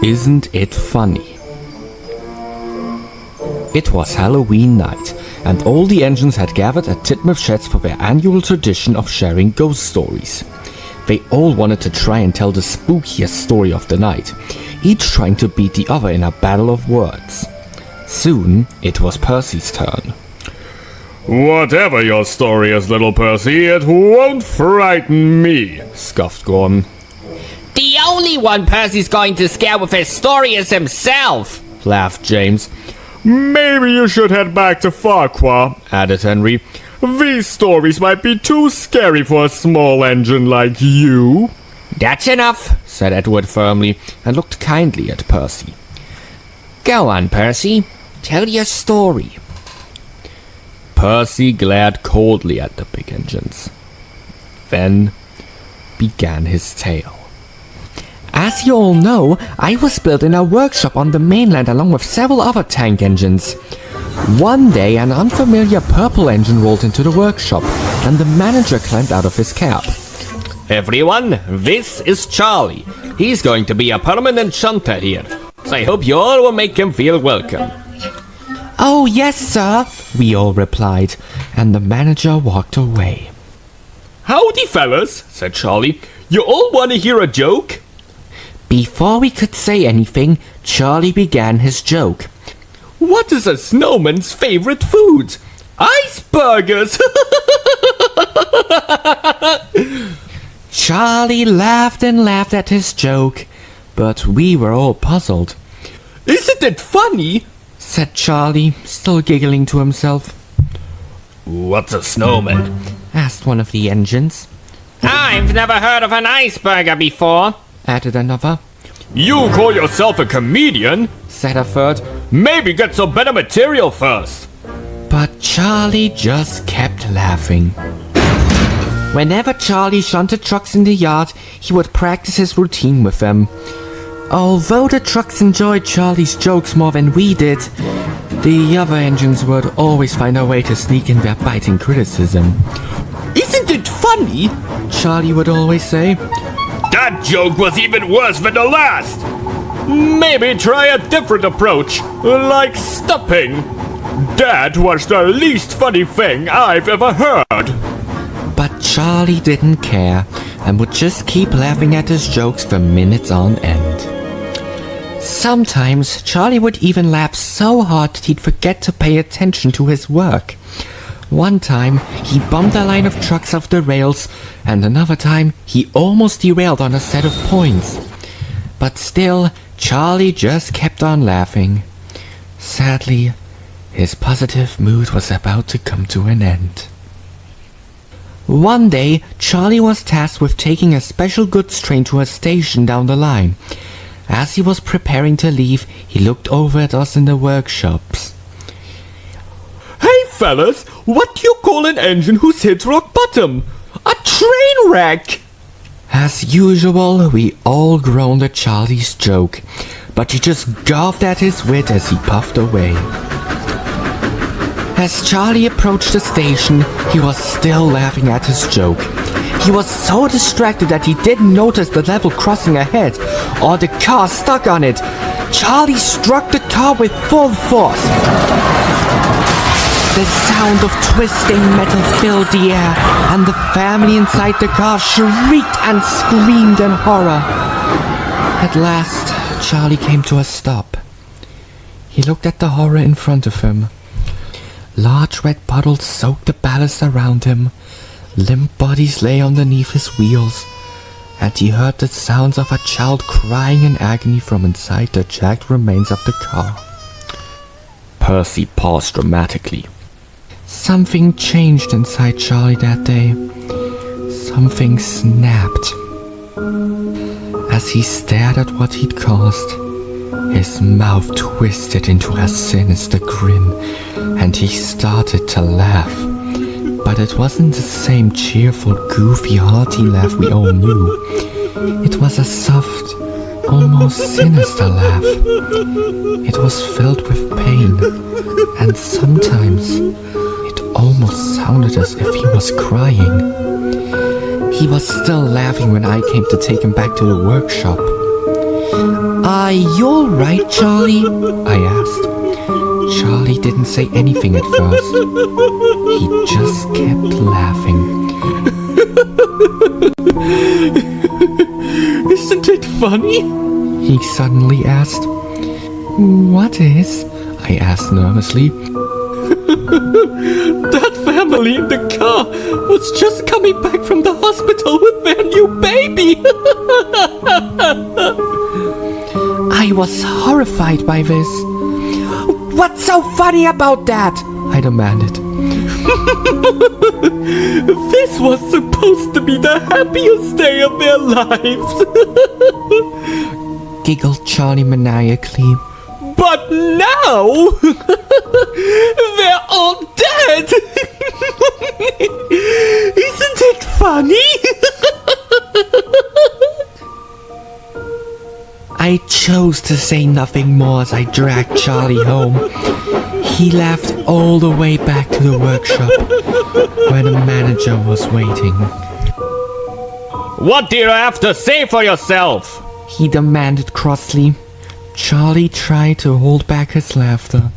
Isn't it funny? It was Halloween night, and all the engines had gathered at Titmuth Sheds for their annual tradition of sharing ghost stories. They all wanted to try and tell the spookiest story of the night, each trying to beat the other in a battle of words. Soon, it was Percy's turn. Whatever your story is, little Percy, it won't frighten me, scoffed Gordon. The only one Percy's going to scare with his story is himself, Laughed James. Maybe you should head back to Farquhar, added Henry. These stories might be too scary for a small engine like you. That's enough, said Edward firmly, and looked kindly at Percy. Go on, Percy. Tell your story. Percy glared coldly at the big engines. Then began his tale. As you all know, I was built in a workshop on the mainland along with several other tank engines. One day, an unfamiliar purple engine rolled into the workshop, and the manager climbed out of his cab. Everyone, this is Charlie. He's going to be a permanent shunter here, so I hope you all will make him feel welcome. Oh, yes, sir, we all replied, and the manager walked away. Howdy, fellas, said Charlie. You all want to hear a joke? Before we could say anything, Charlie began his joke. What is a snowman's favorite food? Iceburgers! Charlie laughed and laughed at his joke, but we were all puzzled. Isn't it funny? Said Charlie, still giggling to himself. What's a snowman? Asked one of the engines. I've never heard of an iceberger before, Added another. You call yourself a comedian? Said a third. Maybe get some better material first. But Charlie just kept laughing. Whenever Charlie shunted trucks in the yard, he would practice his routine with them. Although the trucks enjoyed Charlie's jokes more than we did, the other engines would always find a way to sneak in their biting criticism. Isn't it funny? Charlie would always say. That joke was even worse than the last. Maybe try a different approach, like stopping. That was the least funny thing I've ever heard. But Charlie didn't care and would just keep laughing at his jokes for minutes on end. Sometimes Charlie would even laugh so hard that he'd forget to pay attention to his work. One time, he bumped a line of trucks off the rails, and another time, he almost derailed on a set of points. But still, Charlie just kept on laughing. Sadly, his positive mood was about to come to an end. One day, Charlie was tasked with taking a special goods train to a station down the line. As he was preparing to leave, he looked over at us in the workshops. Hey fellas, what do you call an engine who's hit rock bottom? A train wreck! As usual, we all groaned at Charlie's joke, but he just gulped at his wit as he puffed away. As Charlie approached the station, he was still laughing at his joke. He was so distracted that he didn't notice the level crossing ahead, or the car stuck on it. Charlie struck the car with full force. The sound of twisting metal filled the air, and the family inside the car shrieked and screamed in horror. At last, Charlie came to a stop. He looked at the horror in front of him. Large red puddles soaked the ballast around him. Limp bodies lay underneath his wheels, and he heard the sounds of a child crying in agony from inside the jagged remains of the car. Percy paused dramatically. Something changed inside Charlie that day. Something snapped. As he stared at what he'd caused, his mouth twisted into a sinister grin, and he started to laugh. But it wasn't the same cheerful, goofy, hearty laugh we all knew. It was a soft, almost sinister laugh. It was filled with pain, and sometimes it almost sounded as if he was crying. He was still laughing when I came to take him back to the workshop. Are you alright, Charlie? I asked. Charlie didn't say anything at first. He just kept laughing. Isn't it funny? He suddenly asked. What is? I asked nervously. That family in the car was just coming back from the hospital with their new baby. I was horrified by this. What's so funny about that? I demanded. This was supposed to be the happiest day of their lives. Giggled Charlie maniacally. But now they're all dead. Isn't it funny? I chose to say nothing more as I dragged Charlie home. He laughed all the way back to the workshop, where the manager was waiting. What do you have to say for yourself? He demanded crossly. Charlie tried to hold back his laughter.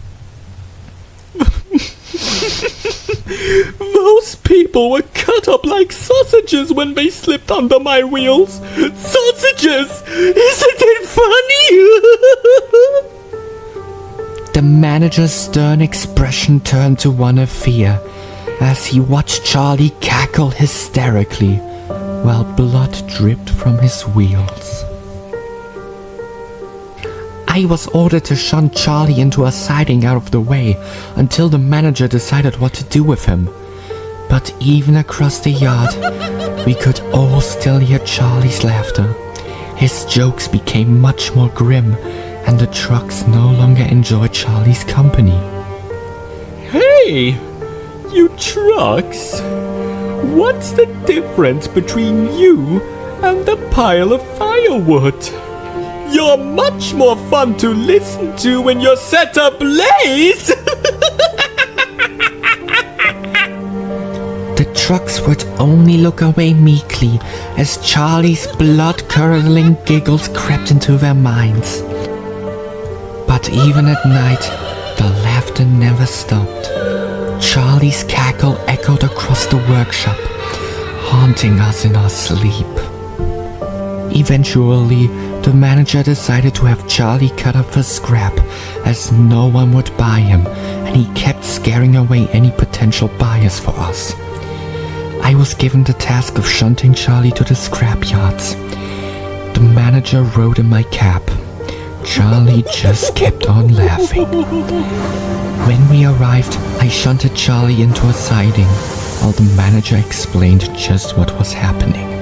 Those people were cut up like sausages when they slipped under my wheels. Sausages! Isn't it funny? The manager's stern expression turned to one of fear as he watched Charlie cackle hysterically while blood dripped from his wheels. I was ordered to shunt Charlie into a siding out of the way until the manager decided what to do with him. But even across the yard, we could all still hear Charlie's laughter. His jokes became much more grim, and the trucks no longer enjoyed Charlie's company. Hey, you trucks! What's the difference between you and the pile of firewood? You're much more fun to listen to when you're set ablaze! The trucks would only look away meekly as Charlie's blood-curdling giggles crept into their minds. But even at night, the laughter never stopped. Charlie's cackle echoed across the workshop, haunting us in our sleep. Eventually, the manager decided to have Charlie cut up for scrap, as no one would buy him, and he kept scaring away any potential buyers for us. I was given the task of shunting Charlie to the scrap yards. The manager rode in my cab. Charlie just kept on laughing. When we arrived, I shunted Charlie into a siding, while the manager explained just what was happening.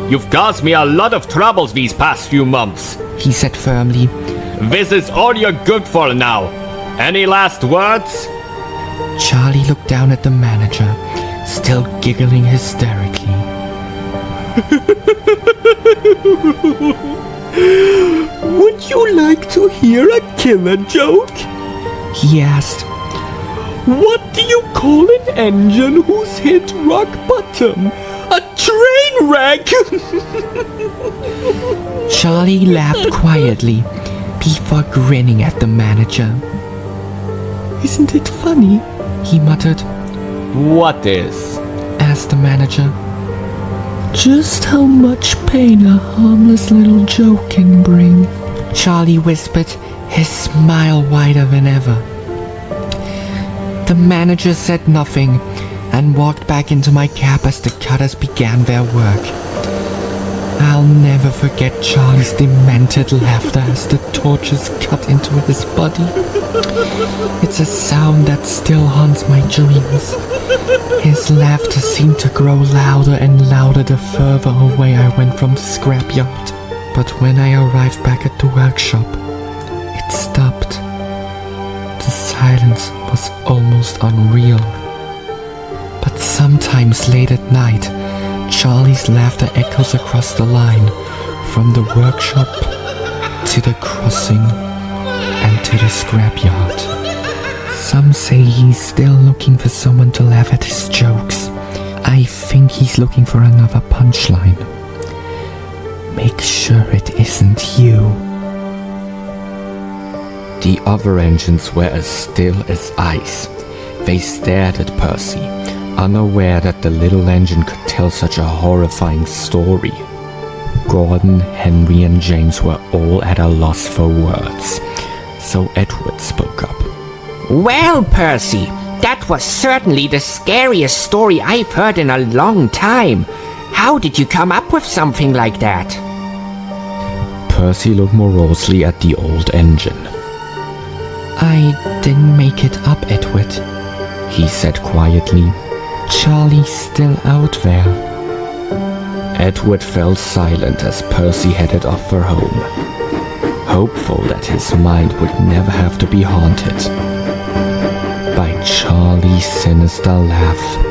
You've caused me a lot of troubles these past few months. He said firmly. This is all you're good for now. Any last words? Charlie looked down at the manager, still giggling hysterically. Would you like to hear a killer joke? He asked. What do you call an engine who's hit rock bottom? A train wreck! Charlie laughed quietly before grinning at the manager. Isn't it funny? He muttered. What is? Asked the manager. Just how much pain a harmless little joke can bring. Charlie whispered, his smile wider than ever. The manager said nothing and walked back into my cab as the cutters began their work. I'll never forget Charlie's demented laughter as the torches cut into his body. It's a sound that still haunts my dreams. His laughter seemed to grow louder and louder the further away I went from the scrapyard. But when I arrived back at the workshop, it stopped. The silence was almost unreal. But sometimes late at night, Charlie's laughter echoes across the line, from the workshop to the crossing and to the scrapyard. Some say he's still looking for someone to laugh at his jokes. I think he's looking for another punchline. Make sure it isn't you. The other engines were as still as ice. They stared at Percy, unaware that the little engine could tell such a horrifying story. Gordon, Henry, and James were all at a loss for words, so Edward spoke up. Well, Percy, that was certainly the scariest story I've heard in a long time. How did you come up with something like that? Percy looked morosely at the old engine. I didn't make it up, Edward, he said quietly. Charlie's still out there. Edward fell silent as Percy headed off for home, hopeful that his mind would never have to be haunted by Charlie's sinister laugh.